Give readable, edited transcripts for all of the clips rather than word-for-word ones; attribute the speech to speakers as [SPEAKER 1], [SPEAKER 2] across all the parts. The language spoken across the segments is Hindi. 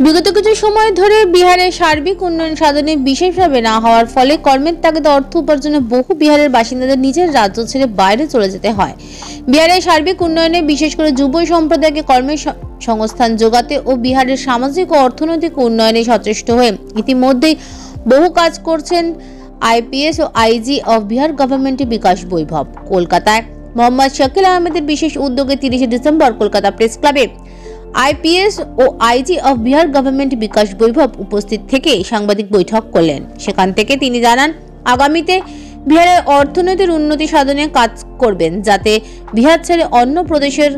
[SPEAKER 1] বিগত কিছু সময় ধরে বিহারের সার্বিক উন্নয়ন সাধনে বিশেষভাবে না হওয়ার ফলে কর্মের তাগিদে অর্থ উপার্জনে বহু বিহারের বাসিন্দাদের নিজের রাজ্য ছেড়ে বাইরে চলে যেতে হয়। বিহারের সার্বিক উন্নয়নে বিশেষ করে যুব সম্প্রদায়কে কর্মের সংস্থান যোগাতে ও বিহারের সামাজিক ও অর্থনৈতিক উন্নয়নে সচেষ্ট হয়ে ইতিমধ্যেই বহু কাজ করছেন আইপিএস ও আইজি অফ বিহার গভর্নমেন্টের বিকাশ বৈভব। কলকাতায় মোহাম্মদ শাকিল আহমেদের বিশেষ উদ্যোগে 30 ডিসেম্বর কলকাতা প্রেস ক্লাবে আইপিএস ও IG of Bihar government Bikash Vaibhav উপস্থিত থেকে সাংবাদিক বৈঠক করলেন। সেখান থেকে তিনি জানান, আগামীতে বিহারের অর্থনৈতিক উন্নতি সাধনে কাজ করবেন, যাতে বিহার ছেড়ে অন্য প্রদেশের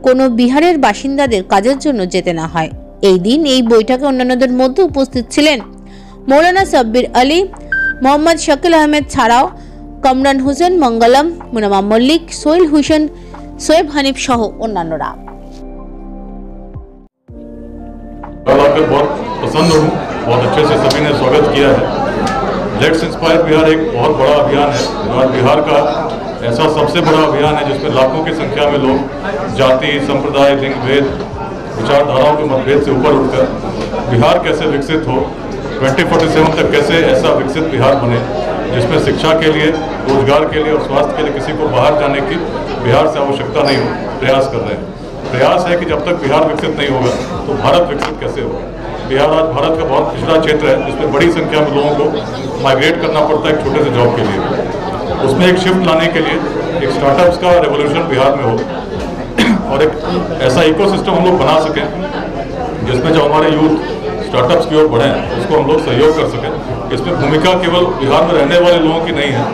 [SPEAKER 1] কোনো বিহারের বাসিন্দাদের কাজের জন্য যেতে না হয়। এই দিন এই বৈঠকে অন্যান্যদের মধ্যে উপস্থিত ছিলেন মৌলানা সাব্বির আলী, মোহাম্মদ শাকিল আহমেদ ছাড়াও কামরান হোসেন, মঙ্গলম, মুনামা মল্লিক, সোহেল হোসেন, সোয়েব হানিফ সহ অন্যান্যরা।
[SPEAKER 2] आकर बहुत पसंद हूँ, बहुत अच्छे से सभी ने स्वागत किया है। लेट्स इंस्पायर बिहार एक बहुत बड़ा अभियान है और बिहार का ऐसा सबसे बड़ा अभियान है जिसमें लाखों की संख्या में लोग जाति, संप्रदाय, लिंग भेद, विचारधाराओं के मतभेद से ऊपर उठकर बिहार कैसे विकसित हो, 2047 तक कैसे ऐसा विकसित बिहार बने जिसमें शिक्षा के लिए, रोजगार के लिए और स्वास्थ्य के लिए किसी को बाहर जाने की बिहार से आवश्यकता नहीं हो, प्रयास कर रहे हैं। प्रयास है कि जब तक बिहार विकसित नहीं होगा तो भारत विकसित कैसे होगा। बिहार आज भारत का बहुत पिछड़ा क्षेत्र है जिसमें बड़ी संख्या में लोगों को माइग्रेट करना पड़ता है एक छोटे से जॉब के लिए। उसमें एक शिफ्ट लाने के लिए एक स्टार्टअप्स का रेवोल्यूशन बिहार में हो और एक ऐसा इकोसिस्टम हम लोग बना सकें जिसमें जो हमारे यूथ स्टार्टअप्स की ओर बढ़े उसको हम लोग सहयोग कर सकें। इसमें भूमिका केवल बिहार में रहने वाले लोगों की नहीं है,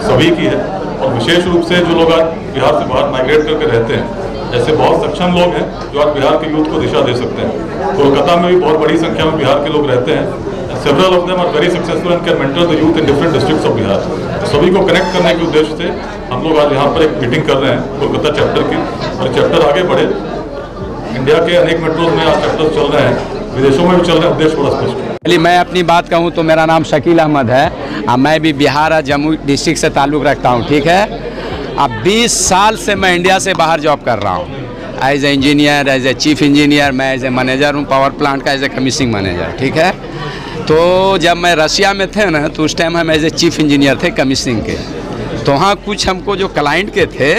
[SPEAKER 2] सभी की है। और विशेष रूप से जो लोग आज बिहार से बाहर माइग्रेट करके रहते हैं, ऐसे बहुत सक्षम लोग हैं जो आज बिहार के यूथ को दिशा दे सकते हैं। कोलकाता में भी बहुत बड़ी संख्या में बिहार के लोग रहते हैं। Several of them are very successful and can mentor the youth in different districts of Bihar. सभी को कनेक्ट करने के उद्देश्य से हम लोग आज यहाँ पर एक मीटिंग कर रहे हैं कोलकाता चैप्टर की, और चैप्टर आगे बढ़े। इंडिया के अनेक मेट्रोज में आज चैप्टर चल रहे हैं, विदेशों में भी चल रहे हैं। उद्देश्य बड़ा स्पष्ट है।
[SPEAKER 3] चलिए, मैं अपनी बात कहूँ तो मेरा नाम शकील अहमद है। मैं भी बिहार और जम्मू डिस्ट्रिक्ट से ताल्लुक़ रखता हूँ, ठीक है। अब 20 साल से मैं इंडिया से बाहर जॉब कर रहा हूँ, as a engineer, as a chief engineer. मैं एज ए मैनेजर हूँ पावर प्लांट का, एज ए कमीशनिंग मैनेजर, ठीक है। तो जब मैं रशिया में थे ना, तो उस टाइम हम एज ए चीफ इंजीनियर थे कमीशनिंग के। तो वहाँ कुछ हमको जो क्लाइंट के थे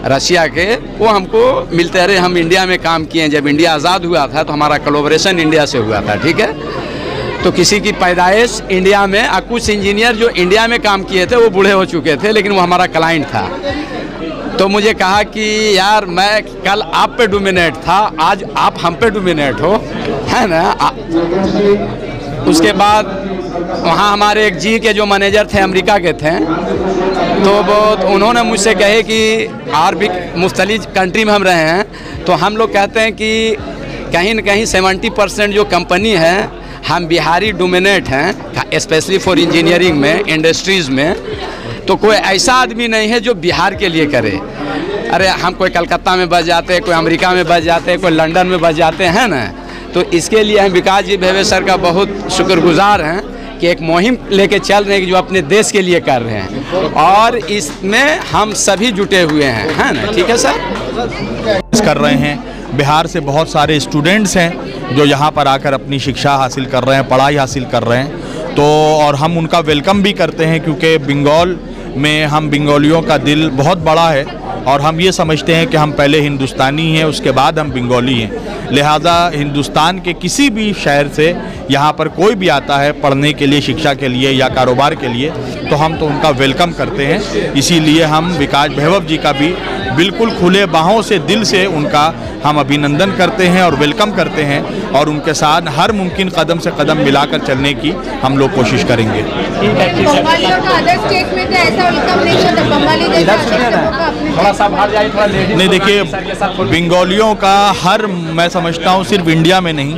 [SPEAKER 3] रशिया के, वो हमको मिलते रहे। हम इंडिया में काम किए। जब इंडिया आज़ाद हुआ था तो हमारा कोलैबोरेशन इंडिया से हुआ था, ठीक है। तो किसी की पैदाइश इंडिया में, कुछ इंजीनियर जो इंडिया में काम किए थे वो बूढ़े हो चुके थे, लेकिन वो हमारा क्लाइंट था। तो मुझे कहा कि यार, मैं कल आप पे डोमिनेट था, आज आप हम पे डोमिनेट हो, है ना। उसके बाद वहाँ हमारे एक जी के जो मैनेजर थे अमेरिका के थे, तो वो उन्होंने मुझसे कहे कि और भी मुख्तलिफ कंट्री में हम रहे हैं, तो हम लोग कहते हैं कि कहीं न कहीं 70% जो कंपनी है हम बिहारी डोमिनेट हैं, स्पेशली फॉर इंजीनियरिंग में, इंडस्ट्रीज़ में। तो कोई ऐसा आदमी नहीं है जो बिहार के लिए करे। अरे हम कोई कलकत्ता में बस जाते हैं, कोई अमेरिका में बस जाते हैं, कोई लंदन में बस जाते हैं ना। तो इसके लिए हम विकास जी भेवे सर का बहुत शुक्रगुजार हैं कि एक मुहिम लेके चल रहे हैं जो अपने देश के लिए कर रहे हैं, और इसमें हम सभी जुटे हुए हैं, है ना, ठीक है सर।
[SPEAKER 4] कर रहे हैं। बिहार से बहुत सारे स्टूडेंट्स हैं जो यहाँ पर आकर अपनी शिक्षा हासिल कर रहे हैं, पढ़ाई हासिल कर रहे हैं। तो और हम उनका वेलकम भी करते हैं, क्योंकि बंगाल में हम बंगालियों का दिल बहुत बड़ा है और हम ये समझते हैं कि हम पहले हिंदुस्तानी हैं, उसके बाद हम बंगाली हैं। लिहाजा हिंदुस्तान के किसी भी शहर से यहाँ पर कोई भी आता है पढ़ने के लिए, शिक्षा के लिए या कारोबार के लिए, तो हम तो उनका वेलकम करते हैं। इसीलिए हम विकास भैभव जी का भी बिल्कुल खुले बाहों से, दिल से उनका हम अभिनंदन करते हैं और वेलकम करते हैं, और उनके साथ हर मुमकिन कदम से कदम मिलाकर चलने की हम लोग कोशिश करेंगे। नहीं, देखिए, बंगालियों का मैं समझता हूँ सिर्फ इंडिया में नहीं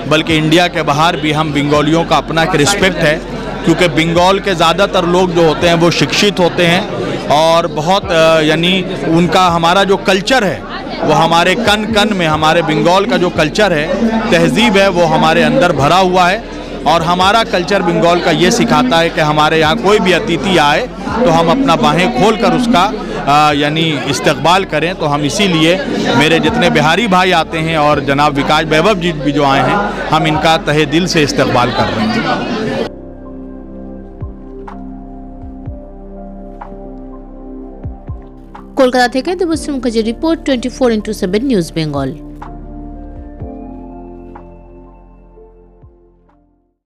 [SPEAKER 4] बल्कि इंडिया के बाहर भी हम बंगालियों का अपना एक रिस्पेक्ट है, क्योंकि बंगाल के ज़्यादातर लोग जो होते हैं वो शिक्षित होते हैं और बहुत यानी उनका हमारा जो कल्चर है वो हमारे कन कन में, हमारे बंगाल का जो कल्चर है, तहजीब है, वो हमारे अंदर भरा हुआ है। और हमारा कल्चर बंगाल का ये सिखाता है कि हमारे यहाँ कोई भी अतिथि आए तो हम अपना बाहें खोल कर उसका यानी इस्तकबाल करें। तो हम इसीलिए मेरे जितने बिहारी भाई आते हैं और जनाब विकास वैभव जी भी जो आए हैं, हम इनका तहे दिल से इस्तकबाल कर रहे हैं।
[SPEAKER 1] কলকাতা থেকে দেবশ্রী মুখার্জির রিপোর্ট 24x7 নিউজ বেঙ্গল।